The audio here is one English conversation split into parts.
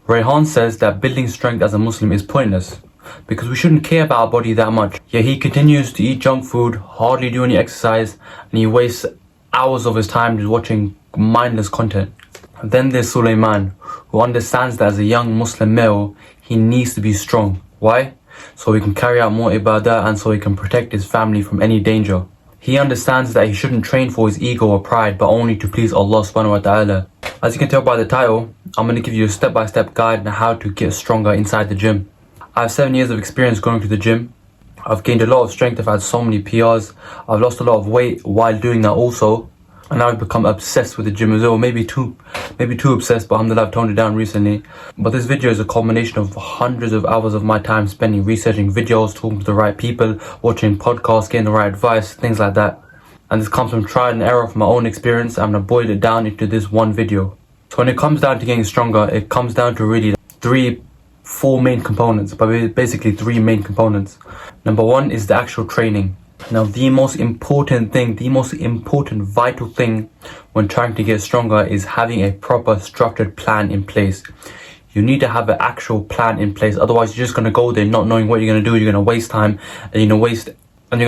Rehan says that building strength as a Muslim is pointless because we shouldn't care about our body that much. Yet he continues to eat junk food, hardly do any exercise, and he wastes hours of his time just watching mindless content. Then there's Sulaiman, who understands that as a young Muslim male, he needs to be strong. Why? So he can carry out more ibadah and so he can protect his family from any danger. He understands that he shouldn't train for his ego or pride, but only to please Allah subhanahu wa ta'ala. As you can tell by the title, I'm going to give you a step-by-step guide on how to get stronger inside the gym. I have 7 years of experience going to the gym. I've gained a lot of strength, I've had so many PRs, I've lost a lot of weight while doing that also. And now I've become obsessed with the gym as well, maybe too obsessed, but alhamdulillah I've toned it down recently. But this video is a culmination of hundreds of hours of my time spending researching videos, talking to the right people, watching podcasts, getting the right advice, things like that. And this comes from trial and error from my own experience. I'm going to boil it down into this one video. So when it comes down to getting stronger, it comes down to really four main components, but basically three main components. Number one is the actual training. Now the most important vital thing when trying to get stronger is having a proper structured plan in place. You need to have an actual plan in place, otherwise you're just going to go there not knowing what you're going to do. You're going to waste time and you're going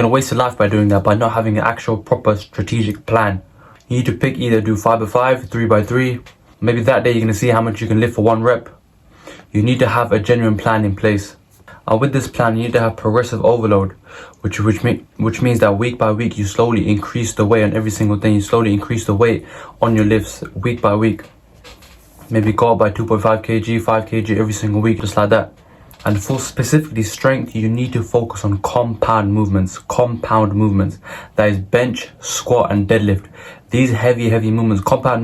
to waste your life by doing that, by not having an actual proper strategic plan. You need to pick either do 5x5, 3x3. Maybe that day you're going to see how much you can lift for one rep. You need to have a genuine plan in place. And with this plan, you need to have progressive overload, which means that week by week you slowly increase the weight on every single thing. You slowly increase the weight on your lifts week by week. Maybe go up by 2.5 kg, 5 kg every single week, just like that. And for specifically strength, you need to focus on compound movements. That is bench, squat and deadlift. These heavy movements. Compound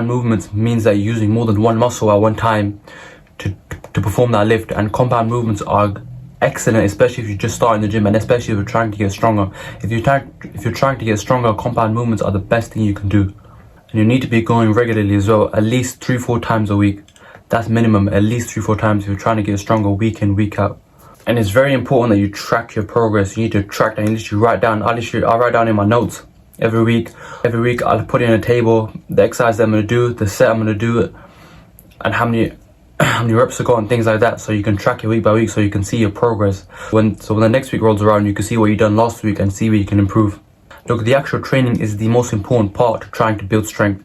movements means that you're using more than one muscle at one time to perform that lift. And compound movements are excellent, especially if you're just starting the gym, and especially if you're trying to get stronger. If you're trying to get stronger, compound movements are the best thing you can do. And you need to be going regularly as well, at least 3-4 times a week. That's minimum, at least 3-4 times if you're trying to get stronger week in, week out. And it's very important that you track your progress. You need to track that. You literally write down. I write down in my notes every week. Every week I'll put in a table the exercise that I'm going to do, the set I'm going to do, and how many reps I got and things like that, so you can track it week by week, so you can see your progress. When the next week rolls around, you can see what you've done last week and see where you can improve. Look, the actual training is the most important part to trying to build strength.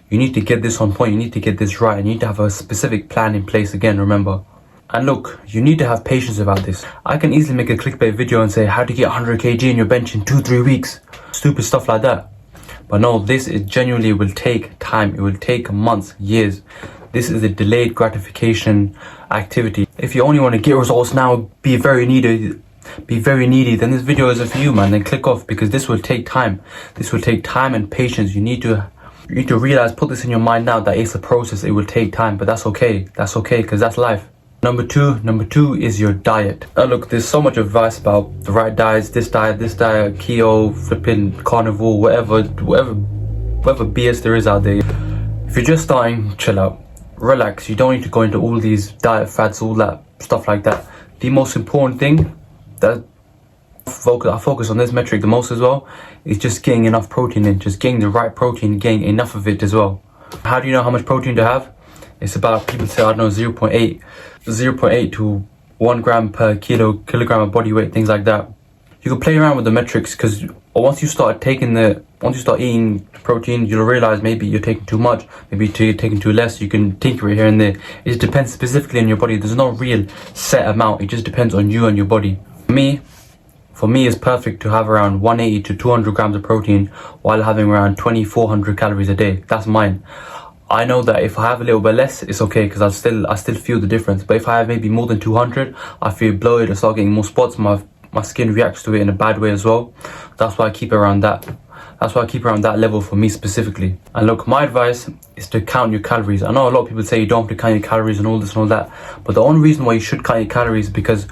You need to get this on point, you need to get this right, and you need to have a specific plan in place again, remember. And look, you need to have patience about this. I can easily make a clickbait video and say how to get 100 kg in your bench in 2-3 weeks. Stupid stuff like that. But no, it genuinely will take time. It will take months, years. This is a delayed gratification activity. If you only want to get results now, be very needy, then this video isn't for you, man. Then click off, because this will take time. This will take time and patience. You need to realize, put this in your mind now, that it's a process. It will take time, but that's okay. That's okay, because that's life. Number two is your diet. Look, there's so much advice about the right diets, this diet, keto, flipping, carnivore, whatever BS there is out there. If you're just starting, chill out, relax. You don't need to go into all these diet fads, all that stuff like that. The most important thing that I focus on this metric the most as well is just getting enough protein in, just getting the right protein, getting enough of it as well. How do you know how much protein to have? It's about, people say, I don't know, 0.8 to 1 gram per kilogram of body weight, things like that. You can play around with the metrics, because once you start eating protein, you'll realize maybe you're taking too much, maybe you're taking too less. You can tinker it here and there. It just depends specifically on your body. There's no real set amount. It just depends on you and your body. For me, it's perfect to have around 180 to 200 grams of protein while having around 2,400 calories a day. That's mine. I know that if I have a little bit less, it's okay, because I still feel the difference. But if I have maybe more than 200, I feel bloated, I start getting more spots. My skin reacts to it in a bad way as well. That's why I keep around that. That's why I keep around that level for me specifically. And look, my advice is to count your calories. I know a lot of people say you don't have to count your calories and all this and all that, but the only reason why you should count your calories is because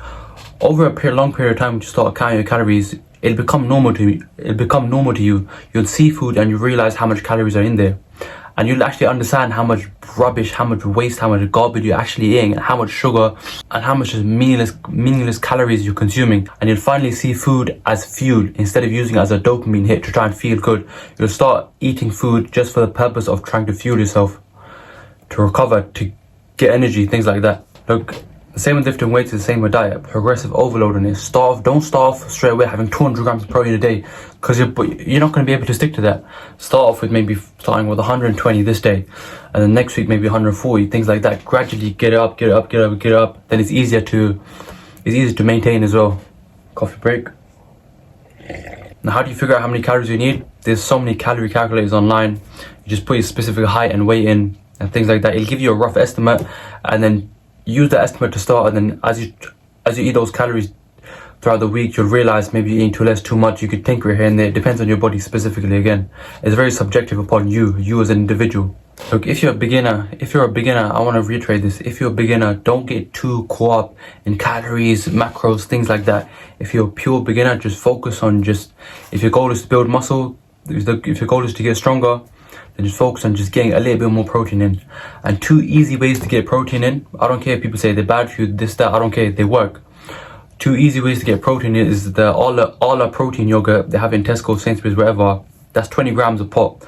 over a long period of time, when you start counting your calories, it'll become normal to you. You'll see food and you realize how much calories are in there. And you'll actually understand how much rubbish, how much waste, how much garbage you're actually eating, and how much sugar and how much meaningless calories you're consuming. And you'll finally see food as fuel instead of using it as a dopamine hit to try and feel good. You'll start eating food just for the purpose of trying to fuel yourself. to recover, to get energy, things like that. Look, the same with lifting weights is the same with diet. Progressive overload on it. Don't start off straight away having 200 grams of protein a day, because you're not going to be able to stick to that. Start off with maybe starting with 120 this day, and then next week maybe 140, things like that. Gradually get it up. Then it's easier to maintain as well. Coffee break. Now, how do you figure out how many calories you need? There's so many calorie calculators online. You just put your specific height and weight in and things like that. It'll give you a rough estimate, and then use the estimate to start, and then as you eat those calories throughout the week, you'll realize maybe you're eating too less, too much. You could tinker here and there. It depends on your body specifically. Again, it's very subjective upon you as an individual. Look, if you're a beginner, I want to reiterate this. If you're a beginner, don't get too caught up in calories, macros, things like that. If you're a pure beginner, just focus on if your goal is to build muscle, if your goal is to get stronger, then just focus on just getting a little bit more protein in. And 2 easy ways to get protein in. I don't care if people say they're bad for you, this, that, I don't care, they work. 2 easy ways to get protein in is the Allah protein yogurt. They have it in Tesco, Sainsbury's, wherever. That's 20 grams a pop.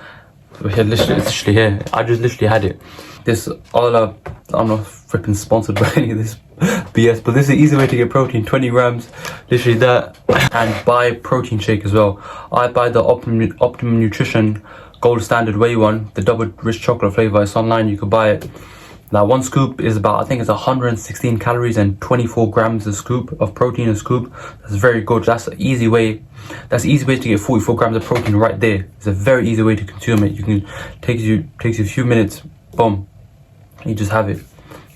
It's literally here. I just literally had it. This Allah, I'm not flipping sponsored by any of this BS, but this is an easy way to get protein. 20 grams, literally that. And buy protein shake as well. I buy the Optimum Nutrition Gold Standard Whey one, the double rich chocolate flavor. It's online, you could buy it. Now, 1 scoop is about, I think it's 116 calories and 24 grams a scoop of protein a scoop. That's very good. That's an easy way. That's an easy way to get 44 grams of protein right there. It's a very easy way to consume it. You can takes you a few minutes, boom, you just have it.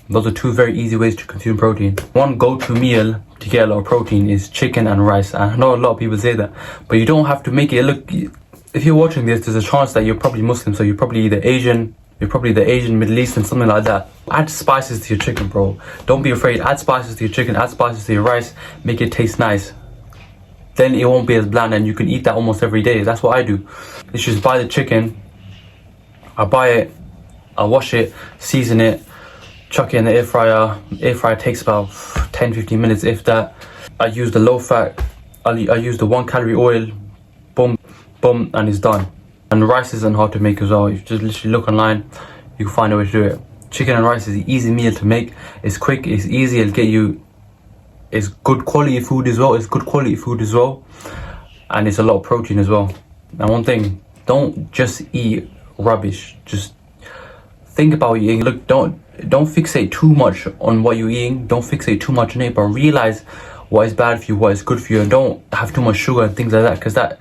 Those are 2 very easy ways to consume protein. One go-to meal to get a lot of protein is chicken and rice. I know a lot of people say that, but you don't have to make it look. If you're watching this, there's a chance that you're probably Muslim, so you're probably the Asian, Middle Eastern, something like that. Add spices to your chicken, bro. Don't be afraid. Add spices to your chicken, add spices to your rice, make it taste nice. Then it won't be as bland, and you can eat that almost every day. That's what I do. Let's just buy the chicken. I buy it, I wash it, season it, chuck it in the air fryer. Air fryer takes about 10-15 minutes, if that. I use the low fat, I use the 1 calorie oil, boom, and it's done. And rice isn't hard to make as well. You just literally look online, you can find a way to do it. Chicken and rice is an easy meal to make. It's quick, it's easy, it'll get you. It's good quality food as well. And it's a lot of protein as well. And one thing, don't just eat rubbish. Just think about what you're eating. Look, don't fixate too much on what you're eating. Don't fixate too much on it, but realize what is bad for you, what is good for you, and don't have too much sugar and things like that, because that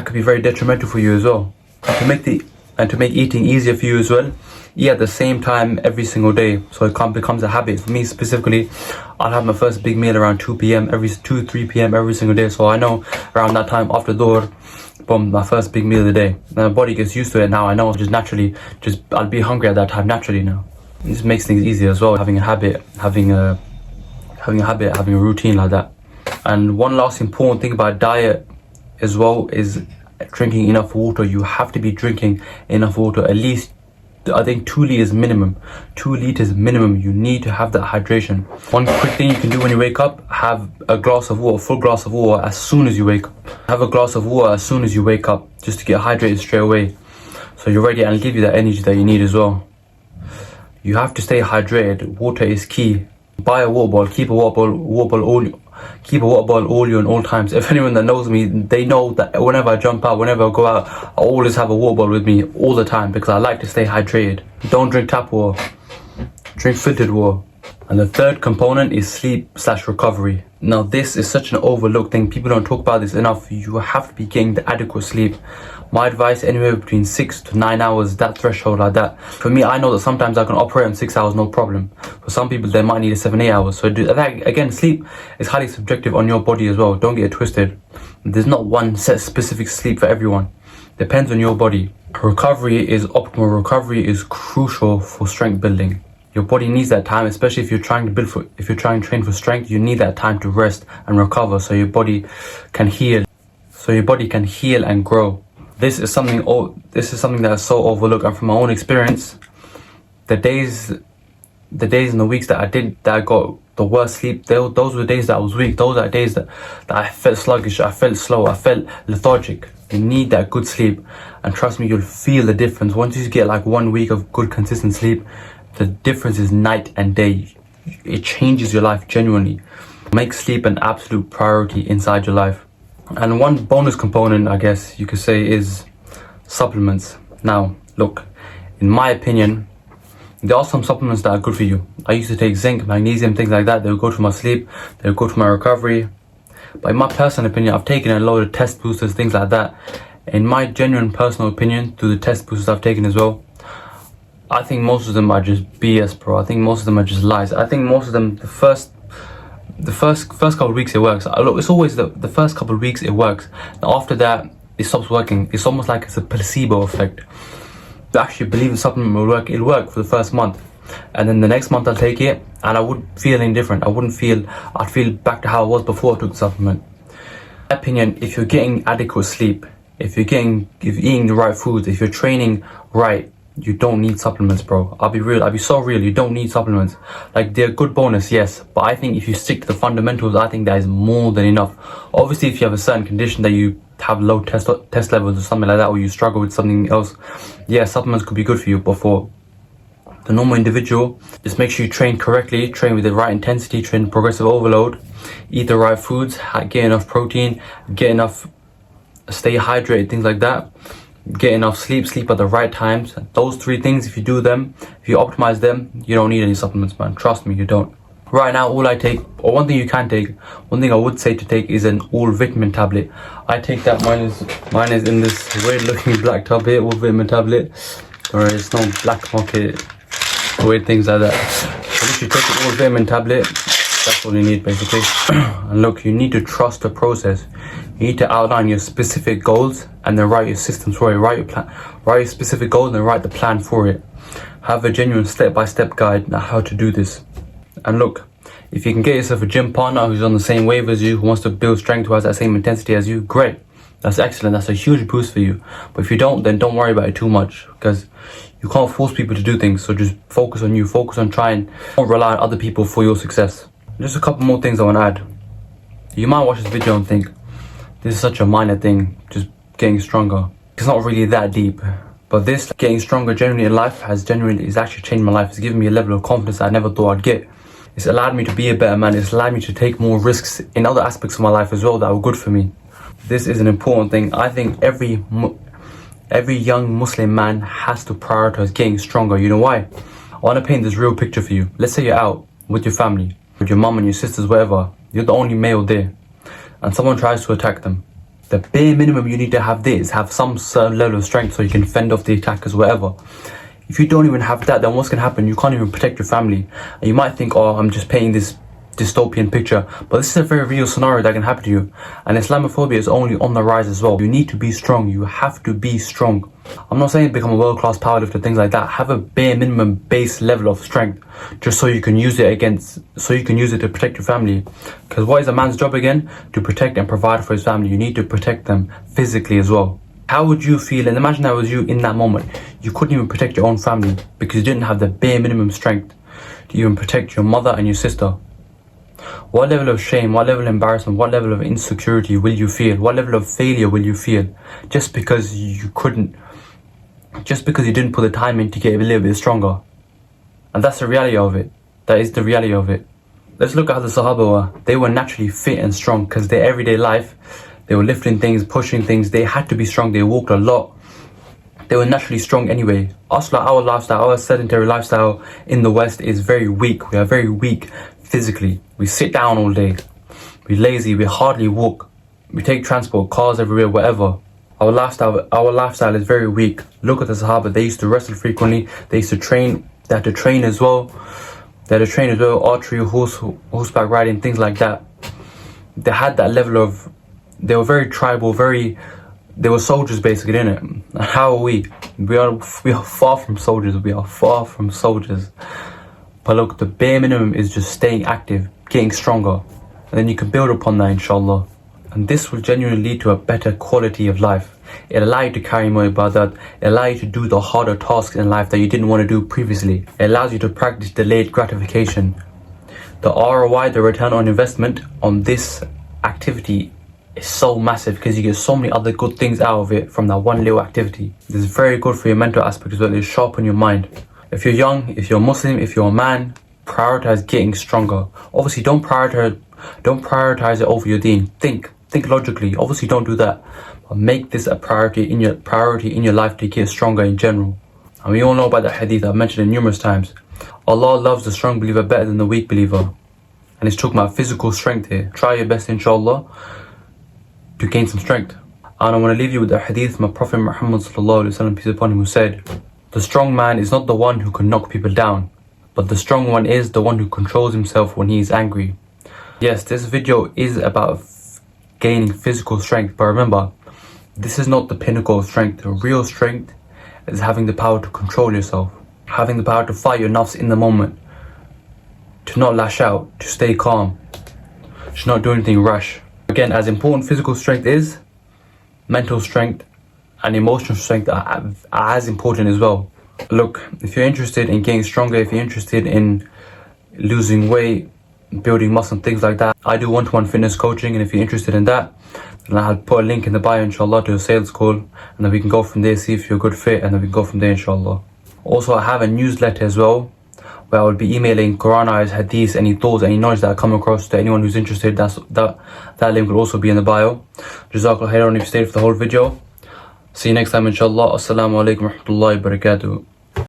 could be very detrimental for you as well. And to make eating easier for you as well, eat at the same time every single day, so it becomes a habit. For me specifically, I'll have my first big meal around 2 p.m. 3 p.m. every single day, so I know around that time after Dhuhr, boom, my first big meal of the day. My body gets used to it now. I know just naturally, I'll be hungry at that time naturally now. This makes things easier as well, having a habit, having a routine like that. And one last important thing about diet as well is drinking enough water. You have to be drinking enough water, at least I think 2 liters minimum. 2 liters minimum. You need to have that hydration. One quick thing you can do when you wake up, have a glass of water, full glass of water as soon as you wake up. Have a glass of water as soon as you wake up, just to get hydrated straight away, so you're ready, and it'll give you that energy that you need as well. You have to stay hydrated. Water is key. Buy a water bottle. Keep a water bottle all you in all times. If anyone that knows me, they know that whenever I jump out, whenever I go out, I always have a water bottle with me all the time, because I like to stay hydrated. Don't drink tap water. Drink filtered water. And the third component is sleep/recovery. Now, this is such an overlooked thing. People don't talk about this enough. You have to be getting the adequate sleep. My advice, anywhere between 6 to 9 hours, that threshold like that. For me, I know that sometimes I can operate on 6 hours, no problem. For some people, they might need 7-8 hours. So that, again, sleep is highly subjective on your body as well. Don't get it twisted. There's not one set specific sleep for everyone. Depends on your body. Recovery is optimal. Recovery is crucial for strength building. Your body needs that time, especially if you're trying to train for strength. You need that time to rest and recover, so your body can heal. And grow. This is something that is so overlooked. And from my own experience, the days and the weeks that I got the worst sleep. Those were the days that I was weak. Those are the days that I felt sluggish, I felt slow, I felt lethargic. You need that good sleep, and trust me, you'll feel the difference. Once you get like 1 week of good consistent sleep, the difference is night and day. It changes your life genuinely. Make sleep an absolute priority inside your life. And one bonus component, I guess you could say, is supplements. Now, look, in my opinion, there are some supplements that are good for you. I used to take zinc, magnesium, things like that. They would go to my sleep, they would go to my recovery. But in my personal opinion, I've taken a load of test boosters, things like that. In my genuine personal opinion, through the test boosters I've taken as well, I think most of them are just BS, bro. I think most of them are just lies. I think most of them, the first couple of weeks it works. Look, it's always the first couple of weeks it works. Now after that, it stops working. It's almost like it's a placebo effect. You actually believe the supplement will work, it'll work for the first month. And then the next month I'll take it and I wouldn't feel any different. I'd feel back to how I was before I took the supplement. In my opinion, if you're getting adequate sleep, if you're eating the right foods, if you're training right, you don't need supplements, bro. I'll be so real, you don't need supplements. Like, they're a good bonus, yes, but I think if you stick to the fundamentals, I think that is more than enough. Obviously, if you have a certain condition that you have low test levels or something like that, or you struggle with something else, yeah, supplements could be good for you. But for the normal individual, just make sure you train correctly, train with the right intensity, train progressive overload, eat the right foods, get enough protein, stay hydrated, things like that. Get enough sleep at the right times. Those 3 things, if you do them, if you optimize them, you don't need any supplements, man. Trust me, you don't. Right now, all I take, or one thing you can take, one thing I would say to take is an all vitamin tablet. I take that, mine is in this weird looking black tub here, all vitamin tablet. Or it's no black market, weird things like that. So if you take an all vitamin tablet, that's all you need basically. And look, you need to trust the process. You need to outline your specific goals and then write your systems for it. Write your specific goals and write the plan for it. Have a genuine step-by-step guide on how to do this. And look, if you can get yourself a gym partner who's on the same wave as you, who wants to build strength, who has that same intensity as you, great. That's excellent. That's a huge boost for you. But if you don't, then don't worry about it too much, because you can't force people to do things. So just focus on you. Focus on trying. Don't rely on other people for your success. Just a couple more things I want to add. You might watch this video and think, this is such a minor thing, just getting stronger. It's not really that deep. But this, getting stronger generally in life, has actually changed my life. It's given me a level of confidence I never thought I'd get. It's allowed me to be a better man. It's allowed me to take more risks in other aspects of my life as well that were good for me. This is an important thing. I think every young Muslim man has to prioritize getting stronger. You know why? I want to paint this real picture for you. Let's say you're out with your family, with your mum and your sisters, whatever. You're the only male there, and someone tries to attack them. The bare minimum you need to have there is have some certain level of strength so you can fend off the attackers, whatever. If you don't even have that, then what's going to happen? You can't even protect your family. And you might think, oh, I'm just painting this dystopian picture, but this is a very real scenario that can happen to you. And Islamophobia is only on the rise as well. You need to be strong. You have to be strong. I'm not saying become a world-class powerlifter, things like that. Have a bare minimum base level of strength, just so you can use it to protect your family. Because what is a man's job again? To protect and provide for his family. You need to protect them physically as well. How would you feel? And imagine that was you in that moment. You couldn't even protect your own family because you didn't have the bare minimum strength to even protect your mother and your sister. What level of shame, what level of embarrassment, what level of insecurity will you feel? What level of failure will you feel just because you didn't put the time in to get a little bit stronger? And that's the reality of it. That is the reality of it. Let's look at how the Sahaba were. They were naturally fit and strong because their everyday life, they were lifting things, pushing things. They had to be strong. They walked a lot. They were naturally strong anyway. Us, like our lifestyle, our sedentary lifestyle in the West is very weak. We are very weak physically. We sit down all day. We're lazy. We hardly walk. We take transport, cars everywhere, whatever. Our lifestyle is very weak. Look at the Sahaba. They used to wrestle frequently. They used to train. They had to train as well. Archery, horseback riding, things like that. They had that level of. They were very tribal, they were soldiers basically, innit? How are we? We are far from soldiers. We are far from soldiers. But look, the bare minimum is just staying active, getting stronger. And then you can build upon that, inshallah. And this will genuinely lead to a better quality of life. It'll allow you to carry more ibadat. It'll allow you to do the harder tasks in life that you didn't want to do previously. It allows you to practice delayed gratification. the ROI, the return on investment on this activity is so massive because you get so many other good things out of it from that one little activity. This is very good for your mental aspect as well. It sharpens your mind. If you're young, if you're Muslim, if you're a man, prioritize getting stronger. Obviously, don't prioritize it over your deen. Think logically. Obviously, don't do that. But make this a priority in your life to get stronger in general. And we all know about the hadith. I've mentioned it numerous times. Allah loves the strong believer better than the weak believer. And it's talking about physical strength here. Try your best, inshallah, to gain some strength. And I want to leave you with the hadith from Prophet Muhammad sallallahu alaihi wasallam, peace upon him, who said, "The strong man is not the one who can knock people down, but the strong one is the one who controls himself when he is angry." Yes, this video is about gaining physical strength, but remember, this is not the pinnacle of strength. The real strength is having the power to control yourself, having the power to fight your nafs in the moment, to not lash out, to stay calm, to not do anything rash. Again, as important physical strength is, mental strength and emotional strength are as important as well. Look, if you're interested in getting stronger, if you're interested in losing weight, building muscle and things like that, I do one-to-one fitness coaching, and if you're interested in that, then I'll put a link in the bio, inshallah, to a sales call, and then we can go from there, see if you're a good fit, and then we can go from there, inshallah. Also, I have a newsletter as well, where I will be emailing Quran ayahs, hadiths, any thoughts, any knowledge that I come across to anyone who's interested. That link will also be in the bio. Jazakallah khairan if you stayed for the whole video. See you next time, inshallah. Assalamu alaikum wa rahmatullahi wa barakatuh.